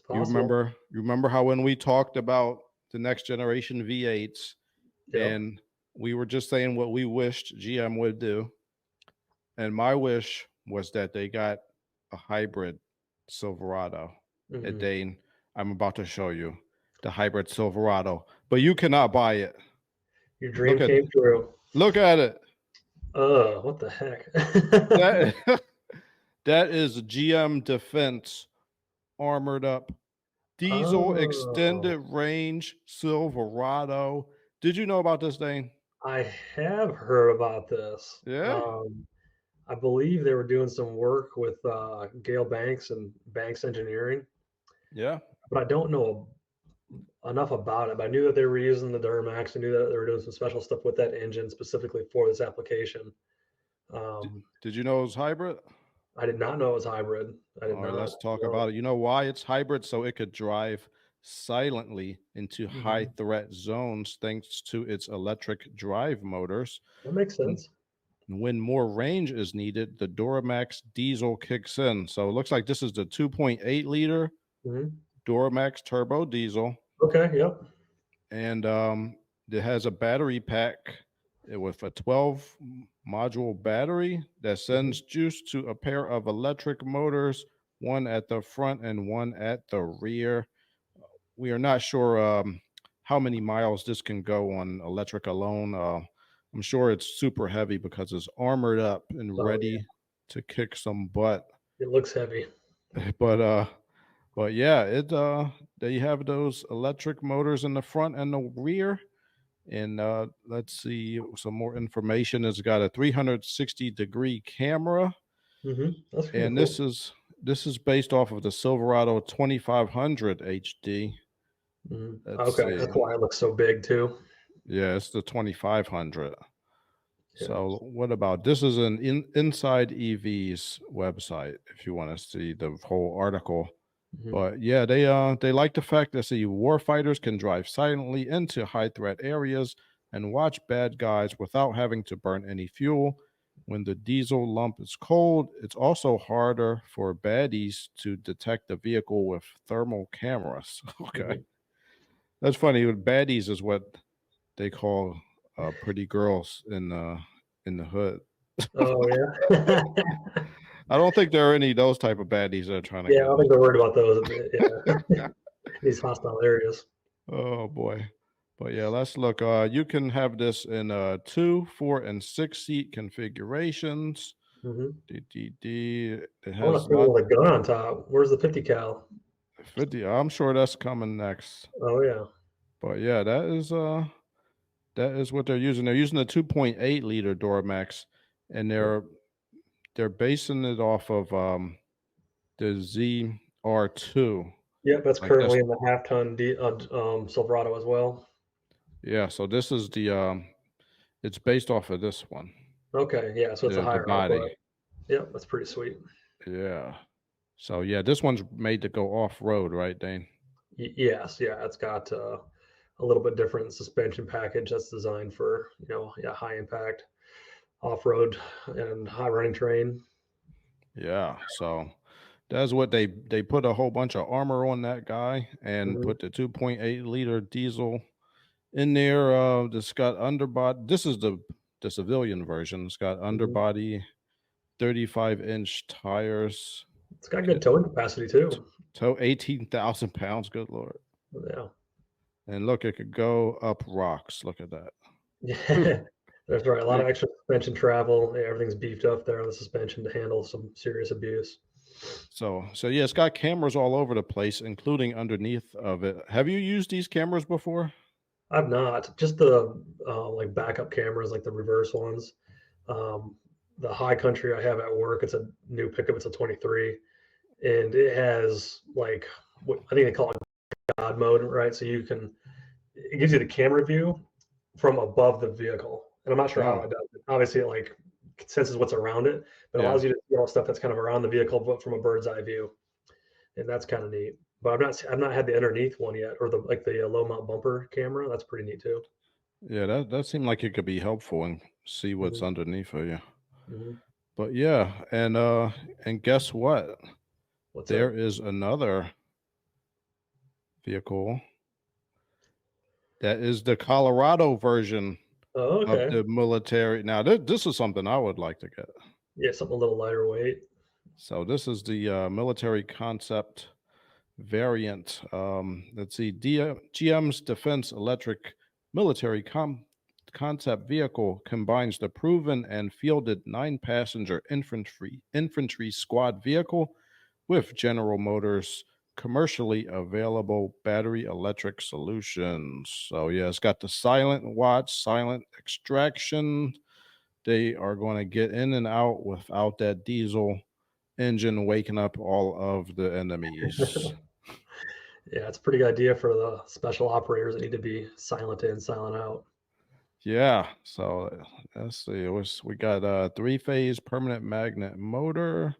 possible. You remember how when we talked about the next generation V8s, Yep. and we were just saying what we wished GM would do, and my wish was that they got a hybrid Silverado. And Hmm. Dane, I'm about to show you the hybrid Silverado, but you cannot buy it. Your Look dream at came true. look at it. What the heck? That that is GM Defense armored up diesel Oh, extended range Silverado. Did you know about this thing? I have heard about this. Yeah, I believe they were doing some work with Gale Banks and Banks Engineering, yeah. but I don't know enough about it. But I knew that they were using the Duramax. I knew that they were doing some special stuff with that engine specifically for this application. Um, Did you know it was hybrid? I did not know it was hybrid. I did All right, not. let's talk No. about it. You know why it's hybrid? So it could drive silently into high Mhm. threat zones thanks to its electric drive motors. That makes And sense. when more range is needed, the Duramax diesel kicks in. So it looks like this is the 2.8 liter Hmm. Duramax turbo diesel. Okay. Yep. And it has a battery pack with a 12 module battery that Hmm. sends juice to a pair of electric motors, one at the front and one at the rear. We are not sure how many miles this can go on electric alone. I'm sure it's super heavy because it's armored up and Oh yeah. ready to kick some butt. It looks heavy. But yeah, it they have those electric motors in the front and the rear. And let's see some more information. It's got a 360-degree camera, That's kind of and cool. this is based off of the Silverado 2500 HD. Let's Okay, see. that's why it looks so big too. Yeah, it's the 2500. Yeah. So what about this is an Inside EV's website if you want to see the whole article. Mhm. But yeah, they like the fact that see warfighters can drive silently into high threat areas and watch bad guys without having to burn any fuel. When the diesel lump is cold, it's also harder for baddies to detect the vehicle with thermal cameras. Okay. Mhm. That's funny. Baddies is what they call pretty girls in the hood. Oh yeah. I don't think there are any of those type of baddies that are trying to Yeah, I get don't us. think they're worried about those. Yeah, these hostile areas. Oh boy. But yeah, let's look. You can have this in 2, 4, and 6 seat configurations. Hmm. It I want has to put it lot with a gun on top. Where's the 50 cal? 50. I'm sure that's coming next. Oh yeah. But yeah, that is what they're using. They're using the 2.8 liter Duramax, and they're basing it off of the ZR2. Yep, that's Like this. currently in the half ton Silverado as well. Yeah, so this is the it's based off of this one. Okay, yeah, so it's a The higher body. output. Yep, that's pretty sweet. Yeah. So yeah, this one's made to go off road, right, Dane? Yes, yeah, it's got a little bit different suspension package that's designed for yeah, high impact off road and high running terrain. Yeah. So that's what they put a whole bunch of armor on that guy and Hmm. put the 2.8 liter diesel in there. This got underbody. This is the civilian version. It's got Hmm. underbody, 35-inch tires, It's got good towing capacity too. tow 18,000 pounds. Good lord! Yeah. And look, it could go up rocks. Look at that. Yeah, that's right. A lot of It- extra suspension travel. Yeah, everything's beefed up there on the suspension to handle some serious abuse. so yeah, it's got cameras all over the place, including underneath of it. Have you used these cameras before? I've not just the like backup cameras, like the reverse ones. Um, the high country I have at work, it's a new pickup. It's a 23, and it has like what I think they call it God mode, right? So it gives you the camera view from above the vehicle, and I'm not sure how Oh, it does it. Obviously, it like senses what's around it, but yeah. allows you to see all stuff that's kind of around the vehicle, but from a bird's eye view, and that's kind of neat. But I've not had the underneath one yet, or the low mount bumper camera. That's pretty neat too. Yeah, that seemed like it could be helpful and see what's Hmm. underneath of you. Hmm. But yeah, and guess what? What's There up? is another vehicle. That is the Colorado version Oh, of okay. the military. Now, this is something I would like to get. Yeah, something a little lighter weight. So this is the military concept variant. Let's see, GM's Defense Electric Military Concept Vehicle combines the proven and fielded 9-passenger infantry squad vehicle with General Motors commercially available battery electric solutions. So yeah, it's got the silent watch, silent extraction. They are going to get in and out without that diesel engine waking up all of the enemies. Yeah, it's a pretty good idea for the special operators that need to be silent in, silent out. Yeah. So let's see. We got a 3-phase permanent magnet motor,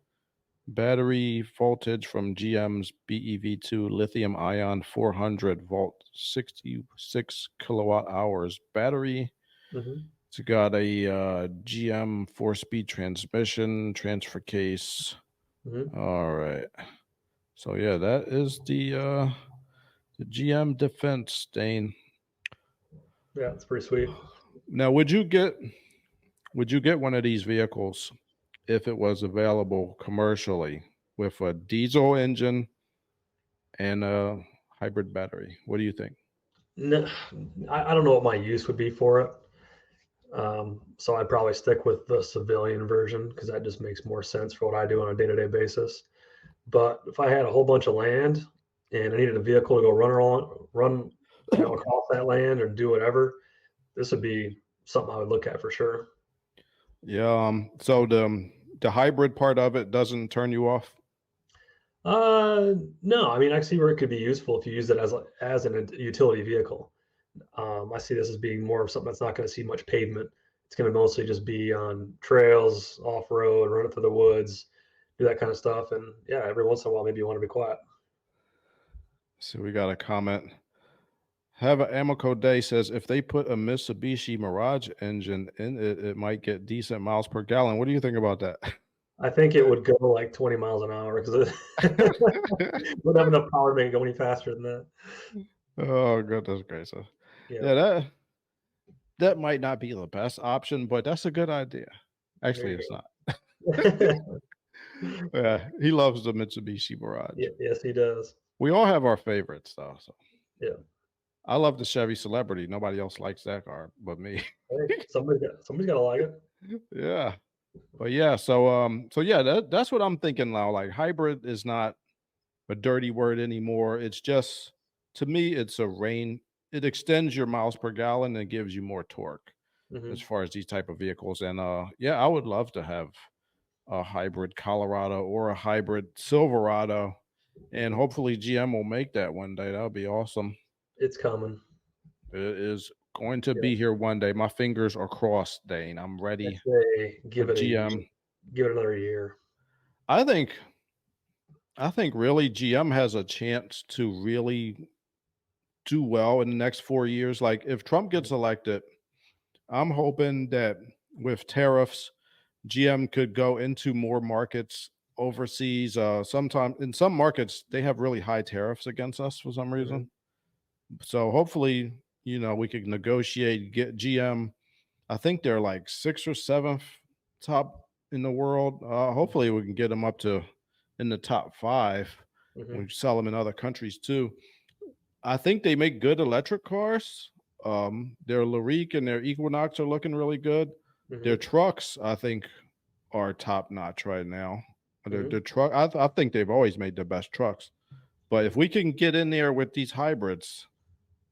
battery voltage from GM's BEV2 lithium ion 400 volt, 66 kilowatt hours battery. Hmm. It's got a GM 4-speed transmission, transfer case. Hmm. All right. So yeah, that is the GM Defense, Dane. Yeah, it's pretty sweet. Now, would you get one of these vehicles if it was available commercially with a diesel engine and a hybrid battery? What do you think? No, I don't know what my use would be for it. So I'd probably stick with the civilian version because that just makes more sense for what I do on a day-to-day basis. But if I had a whole bunch of land and I needed a vehicle to go run, across that land or do whatever, this would be something I would look at for sure. Yeah. So the hybrid part of it doesn't turn you off. No, I mean I see where it could be useful if you use it as an utility vehicle. I see this as being more of something that's not going to see much pavement. It's going to mostly just be on trails, off road, run it through the woods, do that kind of stuff. And yeah, every once in a while, maybe you want to be quiet. So we got a comment. Have an Amoco Day says if they put a Mitsubishi Mirage engine in it, it might get decent miles per gallon. What do you think about that? I think it would go like 20 miles an hour because it would have enough power to make it go any faster than that. Oh, goodness gracious. Yeah, Yeah, that might not be the best option, but that's a good idea. there Actually, you it's not. go. Yeah, he loves the Mitsubishi Mirage. Yes, he does. We all have our favorites, though. So Yeah. I love the Chevy Celebrity. Nobody else likes that car but me. Hey, somebody's got to like it. Yeah, but yeah, so yeah, that's what I'm thinking now. Like hybrid is not a dirty word anymore. It's just to me, it's a rain. It extends your miles per gallon and gives you more torque as Hmm. far as these type of vehicles. And yeah, I would love to have a hybrid Colorado or a hybrid Silverado, and Hmm. hopefully GM will make that one day. That would be awesome. It's coming. It is going to Yeah. be here one day. My fingers are crossed, Dane. I'm I ready say for GM. give it another year. I think I think really GM has a chance to really do well in the next 4 years. Like if Trump gets elected, I'm hoping that with tariffs, GM could go into more markets overseas. Sometime in some markets, they have really high tariffs against us for some reason. Hmm. So hopefully, we could negotiate, get GM. I think they're like sixth or seventh top in the world. Hopefully, we can get them up to in the top five. We Hmm. sell them in other countries too. I think they make good electric cars. Their Lyriq and their Equinox are looking really good. Their Hmm. trucks, I think, are top notch right now. The Hmm. truck, I think they've always made the best trucks. But if we can get in there with these hybrids,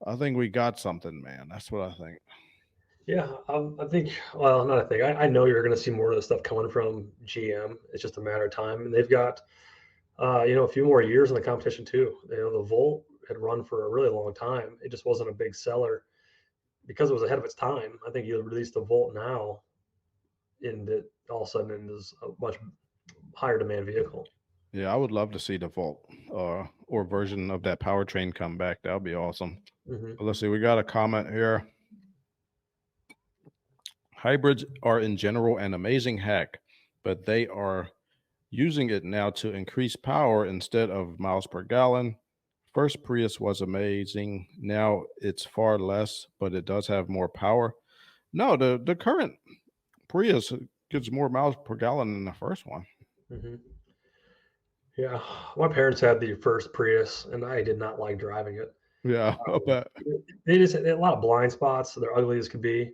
I think we got something, man. That's what I think. Yeah, I think. Well, not a thing. I know you're going to see more of the stuff coming from GM. It's just a matter of time, and they've got a few more years in the competition too. The Volt had run for a really long time. It just wasn't a big seller because it was ahead of its time. I think you release the Volt now, and it all of a sudden it is a much higher demand vehicle. Yeah, I would love to see the Volt or version of that powertrain come back. That would be awesome. Hmm. Let's see. We got a comment here. Hybrids are in general an amazing hack, but they are using it now to increase power instead of miles per gallon. First Prius was amazing. Now it's far less, but it does have more power. No, the current Prius gives more miles per gallon than the first one. Hmm. Yeah, my parents had the first Prius, and I did not like driving it. Yeah, I bet. They just had a lot of blind spots. So they're ugly as can be,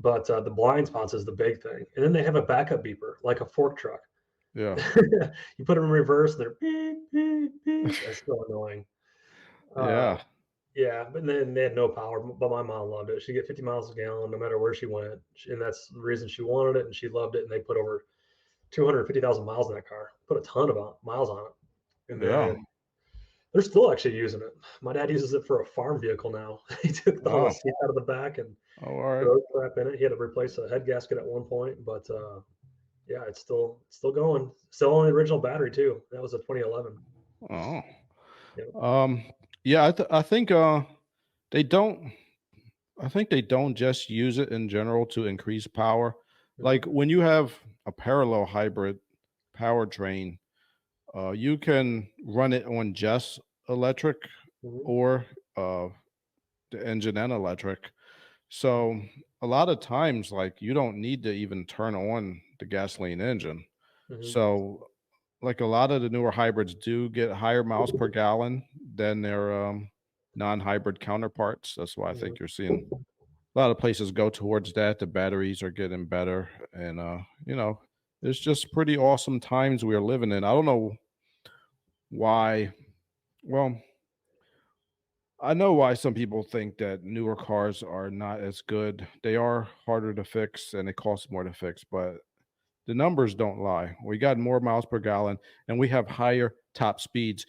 but the blind spots is the big thing. And then they have a backup beeper, like a fork truck. Yeah. You put them in reverse, and they're beep beep beep. That's so annoying. Uh, Yeah. yeah, but then they had no power. But my mom loved it. She get 50 miles a gallon no matter where she went, and that's the reason she wanted it, and she loved it. And they put over 250,000 miles in that car. Put a ton of miles on it, and Yeah. then they're still actually using it. My dad uses it for a farm vehicle now. He took all the Oh. seat out of the back and Oh, all right. throws crap in it. He had to replace a head gasket at one point, but yeah, it's still going. Still on the original battery too. That was a 2011. Oh. Yeah. Um, yeah, I think they don't I think they don't just use it in general to increase power. Like Hmm. when you have a parallel hybrid powertrain, you can run it on just electric Hmm. or uh, the engine and electric. So a lot of times, like you don't need to even turn on the gasoline engine. Hmm. So like a lot of the newer hybrids do get higher miles per gallon than their non-hybrid counterparts. That's why I think you're seeing a lot of places go towards that. The batteries are getting better, and it's just pretty awesome times we are living in. I don't know why. Well, I know why some people think that newer cars are not as good. They are harder to fix and it costs more to fix, but the numbers don't lie. We got more miles per gallon and we have higher top speeds.